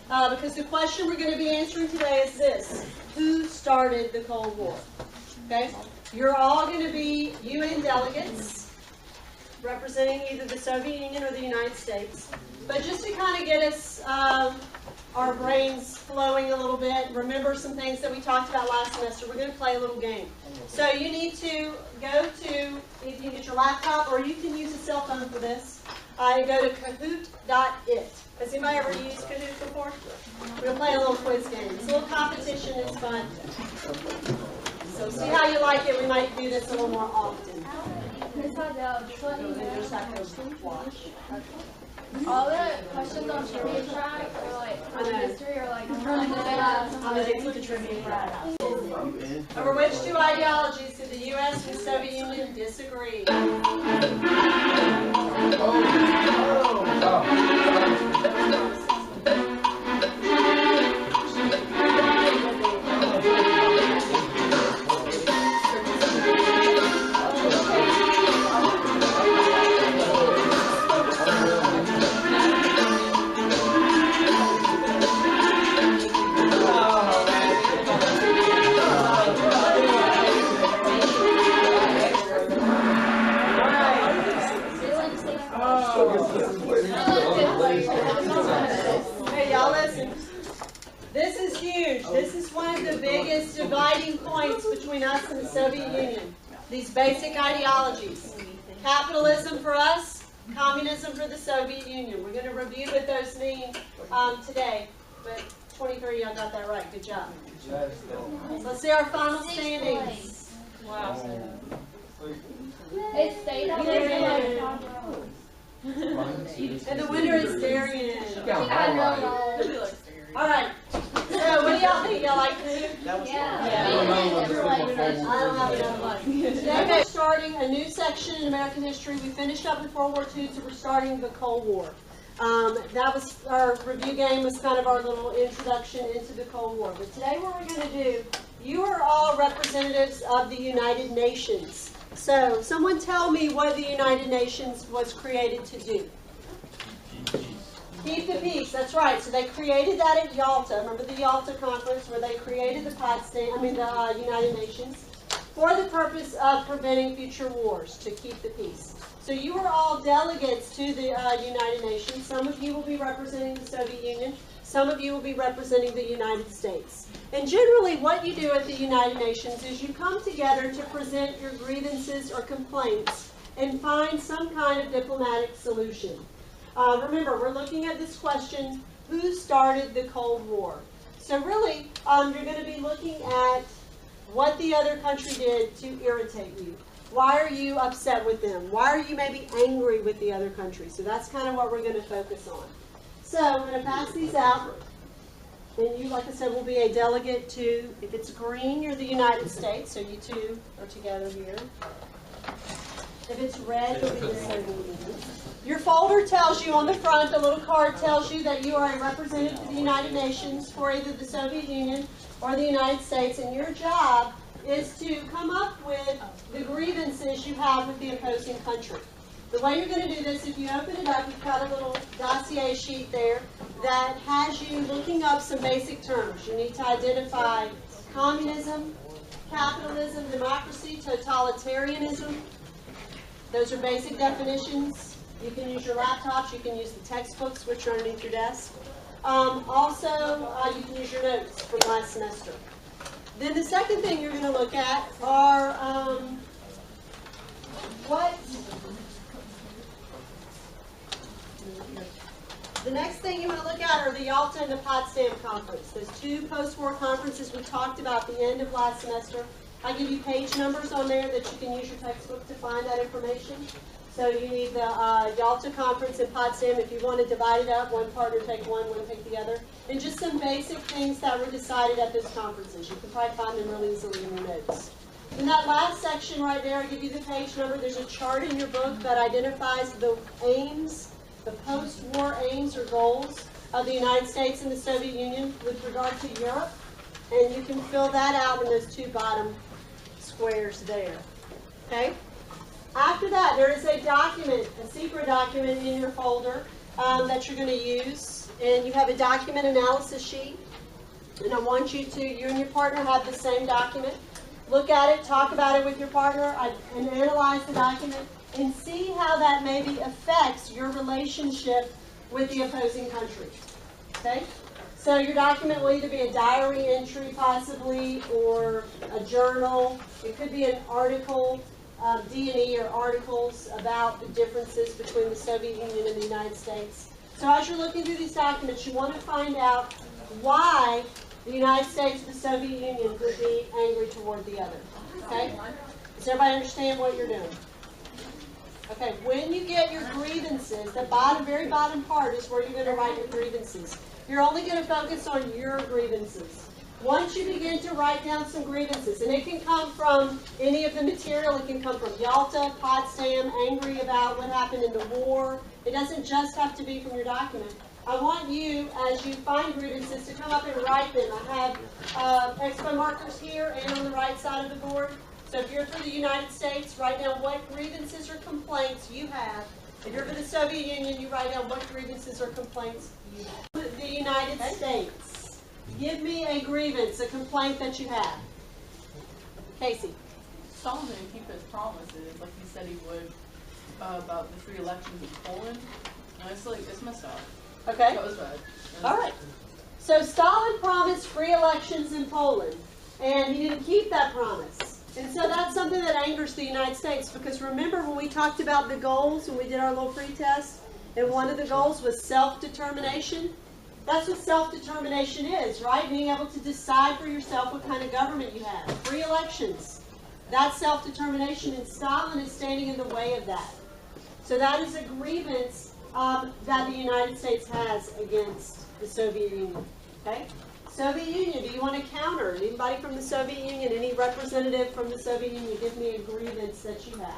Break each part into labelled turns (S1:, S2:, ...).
S1: because the question we're going to be answering today is this: who started the Cold War? Okay, you're all going to be UN delegates representing either the Soviet Union or the United States. But just to kind of get us our brains flowing a little bit, remember some things that we talked about last semester, we're going to play a little game. So you need to go to, if you get your laptop, or you can use a cell phone for this, you go to kahoot.it. Has anybody ever used Kahoot before? We're going to play a little quiz game. It's a little competition, it's fun. So see how you like it, we might do this a little more often.
S2: All the questions on trivia track or like on history or like on
S1: the trivia track. Over which two ideologies did the U.S. and the Soviet Union disagree? Hey, y'all listen. This is huge. This is one of the biggest dividing points between us and the Soviet Union. These basic ideologies. Capitalism for us, communism for the Soviet Union. We're going to review what those mean today. But 23, y'all got that right. Good job. So let's see our final standings. Wow.
S2: It's Seidel.
S1: And the winner is Darian. All right. So what do y'all think? Y'all like Kahoot?
S2: Yeah.
S1: I don't have enough money. Today we're starting a new section in American history. We finished up with World War II, so we're starting the Cold War. That was our review game, was kind of our little introduction into the Cold War. But today what we're going to do, you are all representatives of the United Nations. So someone tell me what the United Nations was created to do. Keep the peace. That's right. So they created that at Yalta. Remember the Yalta conference where they created the United Nations for the purpose of preventing future wars, to keep the peace. So you are all delegates to the United Nations. Some of you will be representing the Soviet Union. Some of you will be representing the United States. And generally what you do at the United Nations is you come together to present your grievances or complaints and find some kind of diplomatic solution. Remember, we're looking at this question, who started the Cold War? So really, you're going to be looking at what the other country did to irritate you. Why are you upset with them? Why are you maybe angry with the other country? So that's kind of what we're going to focus on. So I'm going to pass these out. And you, like I said, will be a delegate to, if it's green, you're the United States. So you two are together here. If it's red, you'll be the Soviet Union. Your folder tells you on the front, the little card tells you that you are a representative of the United Nations for either the Soviet Union or the United States, and your job is to come up with the grievances you have with the opposing country. The way you're going to do this, if you open it up, you've got a little dossier sheet there that has you looking up some basic terms. You need to identify communism, capitalism, democracy, totalitarianism. Those are basic definitions. You can use your laptops, you can use the textbooks, which are underneath your desk. Also, you can use your notes from last semester. Then the second thing you're going to look at are the next thing you want to look at are the Yalta and the Potsdam Conference. Those two post-war conferences we talked about at the end of last semester. I give you page numbers on there that you can use your textbook to find that information. So you need the Yalta Conference in Potsdam. If you want to divide it up, one partner take one take the other. And just some basic things that were decided at those conferences. You can probably find them really easily in your notes. In that last section right there, I give you the page number. There's a chart in your book that identifies the aims, the post-war aims or goals of the United States and the Soviet Union with regard to Europe. And you can fill that out in those two bottom squares there. Okay? After that, there is a document, a secret document in your folder that you're going to use. and you have a document analysis sheet. And I want you and your partner have the same document. Look at it, talk about it with your partner, and analyze the document, and see how that maybe affects your relationship with the opposing country. Okay? So your document will either be a diary entry possibly, or a journal. It could be an article, D&E or articles about the differences between the Soviet Union and the United States. So as you're looking through these documents, you want to find out why the United States and the Soviet Union would be angry toward the other. Okay? Does everybody understand what you're doing? Okay, when you get your grievances, the very bottom part is where you're going to write your grievances. You're only going to focus on your grievances. Once you begin to write down some grievances, and it can come from any of the material, it can come from Yalta, Potsdam, angry about what happened in the war. It doesn't just have to be from your document. I want you, as you find grievances, to come up and write them. I have expo markers here and on the right side of the board. So if you're for the United States, write down what grievances or complaints you have. If you're for the Soviet Union, you write down what grievances or complaints you have. The United States, give me a grievance, a complaint that you have. Casey.
S3: Stalin didn't keep his promises, like he said he would, about the free elections in Poland. And it's messed up.
S1: Okay.
S3: That was bad.
S1: All right. So Stalin promised free elections in Poland, and he didn't keep that promise. And so that's something that angers the United States, because remember when we talked about the goals, when we did our little pretest, and one of the goals was self-determination? That's what self-determination is, right? Being able to decide for yourself what kind of government you have. Free elections. That's self-determination, and Stalin is standing in the way of that. So that is a grievance that the United States has against the Soviet Union. Okay? Soviet Union, do you want to counter? Anybody from the Soviet Union, any representative from the Soviet Union, give me a grievance that you have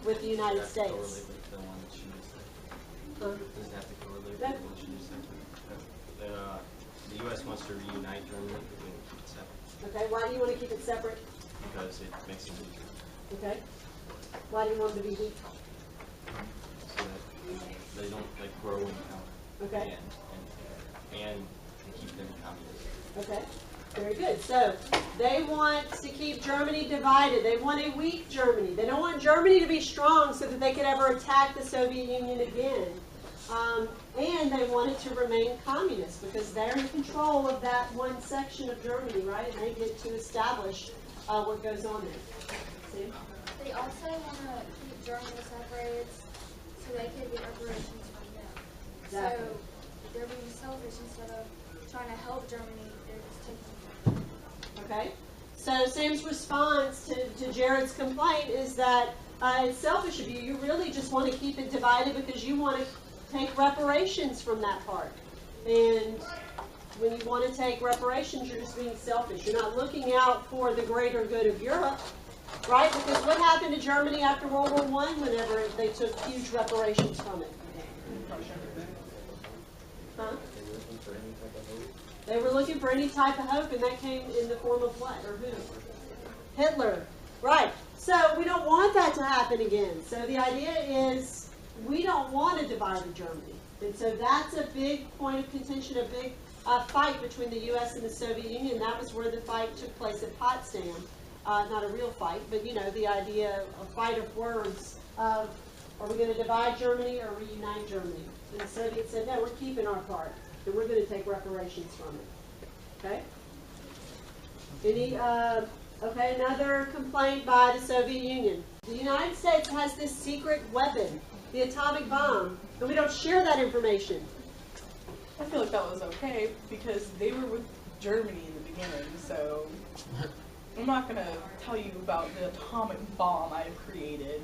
S1: with the United States.
S4: Correlate with the one that she just said. Does it have to correlate with the one she just said? The U.S. wants to reunite Germany, but we want to keep it separate.
S1: Okay, why do you want to keep it separate?
S4: Because it makes them weaker.
S1: Okay. Why do you want them to be weak?
S4: So that they don't grow and count.
S1: Okay.
S4: And keep them communist.
S1: Okay, very good. So they want to keep Germany divided. They want a weak Germany. They don't want Germany to be strong so that they could ever attack the Soviet Union again. And they want it to remain communist because they're in control of that one section of Germany, right? And they get to establish what goes on there. See?
S2: They also want to keep Germany separated so they can get reparations from them.
S1: Exactly.
S2: So they're being selfish instead of trying to help Germany, they're just taking it.
S1: Okay. So Sam's response to Jared's complaint is that it's selfish of you. You really just want to keep it divided because you want to take reparations from that part. And when you want to take reparations, you're just being selfish. You're not looking out for the greater good of Europe, right? Because what happened to Germany after World War I whenever they took huge reparations from it? Huh? They were looking for any type of hope, and that came in the form of what, or who? Hitler. Right. So we don't want that to happen again. So the idea is we don't want a divided Germany. And so that's a big point of contention, a big fight between the U.S. and the Soviet Union. That was where the fight took place at Potsdam. Not a real fight, but, you know, the idea, a fight of words of, are we going to divide Germany or reunite Germany? And the Soviets said, no, we're keeping our part, and we're going to take reparations from it. Okay? Okay, another complaint by the Soviet Union. The United States has this secret weapon, the atomic bomb, and we don't share that information.
S3: I feel like that was okay because they were with Germany in the beginning, so I'm not going to tell you about the atomic bomb I've created.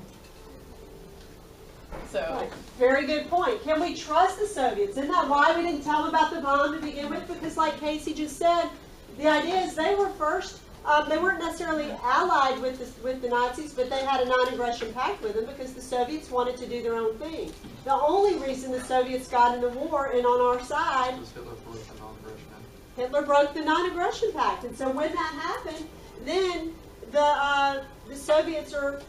S3: So,
S1: Right. Very good point. Can we trust the Soviets? Isn't that why we didn't tell them about the bomb to begin with? Because like Casey just said, the idea is they were first, they weren't necessarily allied with the Nazis, but they had a non-aggression pact with them because the Soviets wanted to do their own thing. The only reason the Soviets got in the war and on our side, Hitler broke the non-aggression pact. And so when that happened, then the Soviets are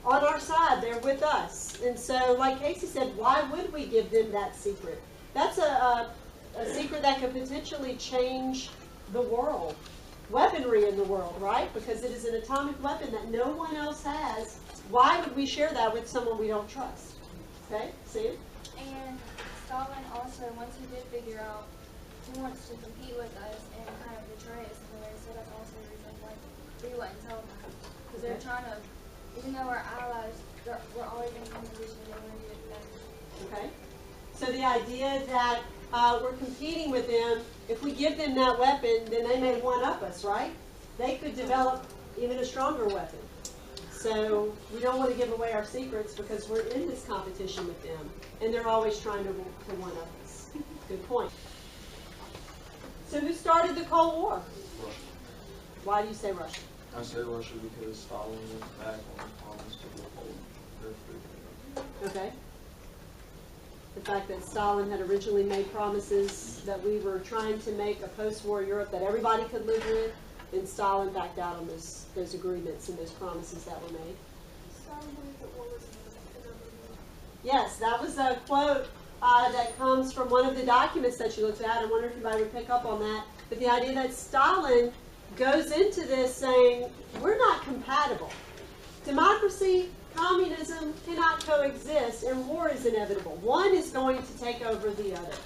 S1: on our side. They're with us. And so, like Casey said, why would we give them that secret? That's a secret that could potentially change the world, weaponry in the world, right? Because it is an atomic weapon that no one else has. Why would we share that with someone we don't trust? Okay, see it?
S2: And Stalin also, once he did figure out he wants to compete with us and kind of betray us in a way, so that's also the reason why we wouldn't tell them. Because they're trying to, even though we're allies, we're always in competition and they want to do it better.
S1: Okay. So the idea that we're competing with them, if we give them that weapon, then they may one-up us, right? They could develop even a stronger weapon. So we don't want to give away our secrets because we're in this competition with them, and they're always trying to one-up us. Good point. So who started the Cold War?
S5: Russia.
S1: Why do you say Russia?
S5: I say Russia because Stalin went back on the promise to withhold their food.
S1: Okay. The fact that Stalin had originally made promises that we were trying to make a post-war Europe that everybody could live with, and Stalin backed out on those agreements and those promises that were made. Yes, that was a quote that comes from one of the documents that you looked at. I wonder if anybody would pick up on that. But the idea that Stalin goes into this saying, we're not compatible. Democracy, communism cannot coexist, and war is inevitable. One is going to take over the other.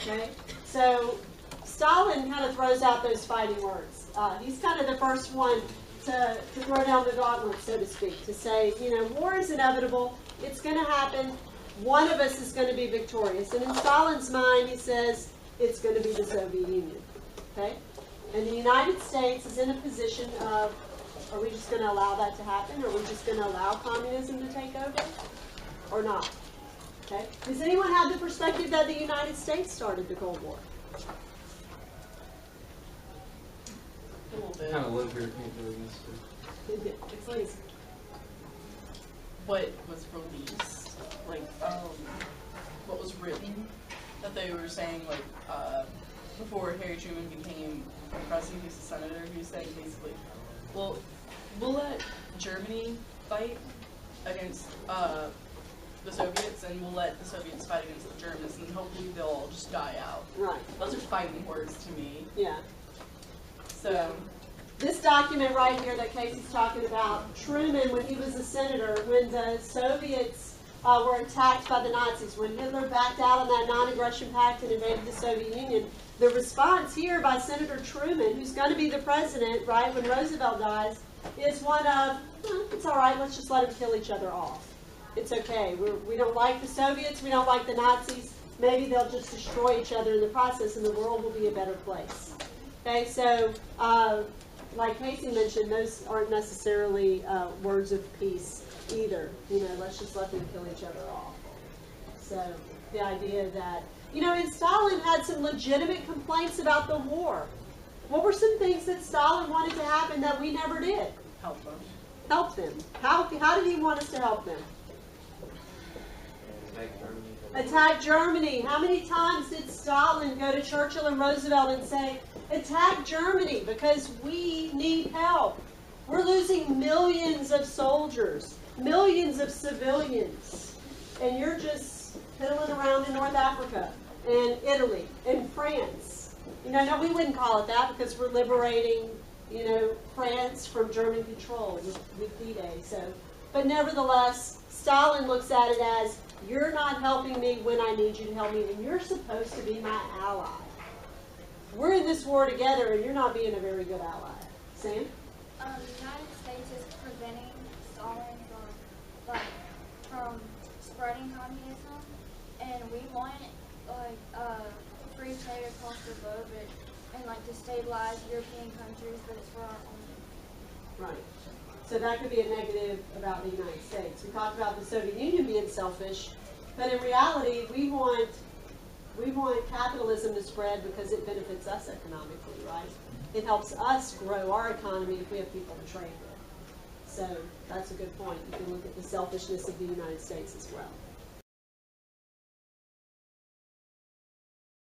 S1: Okay? So Stalin kind of throws out those fighting words. He's kind of the first one to throw down the gauntlet, so to speak, to say, you know, war is inevitable. It's going to happen. One of us is going to be victorious. And in Stalin's mind, he says it's going to be the Soviet Union. Okay? And the United States is in a position of, are we just going to allow that to happen? Are we just going to allow communism to take over? Or not? Okay? Does anyone have the perspective that the United States started the Cold War?
S3: A little bit.
S5: Kind of live here, can't go against it.
S3: It's like what was released, like what was written, that they were saying, like before Harry Truman became president, he's a senator, he was saying basically, well, we'll let Germany fight against the Soviets, and we'll let the Soviets fight against the Germans, and hopefully they'll all just die out.
S1: Right.
S3: Those are fighting words to me.
S1: Yeah.
S3: So.
S1: Yeah. This document right here that Casey's talking about, Truman, when he was a senator, when the Soviets were attacked by the Nazis, when Hitler backed out on that non-aggression pact and invaded the Soviet Union, the response here by Senator Truman, who's going to be the president, right, when Roosevelt dies, is one of, it's all right, let's just let them kill each other off. It's okay. We don't like the Soviets, we don't like the Nazis, maybe they'll just destroy each other in the process and the world will be a better place. Okay, so like Casey mentioned, those aren't necessarily words of peace either. You know, let's just let them kill each other off. So the idea that, you know, and Stalin had some legitimate complaints about the war. What were some things that Stalin wanted to happen that we never did?
S3: Help them.
S1: Help them. How did he want us to help them? Attack Germany. How many times did Stalin go to Churchill and Roosevelt and say, attack Germany because we need help. We're losing millions of soldiers, millions of civilians, and you're just piddling around in North Africa and Italy and France. You know, no, we wouldn't call it that because we're liberating, you know, France from German control with D-Day. So, but nevertheless, Stalin looks at it as, you're not helping me when I need you to help me, and you're supposed to be my ally. We're in this war together, and you're not being a very good ally. Sam?
S2: The United States is preventing Stalin from spreading communism, and we want free trade across the globe and to stabilize European countries, but it's for our own.
S1: Right. So that could be a negative about the United States. We talked about the Soviet Union being selfish, but in reality, we want capitalism to spread because it benefits us economically, right? It helps us grow our economy if we have people to trade with. So that's a good point. You can look at the selfishness of the United States as well.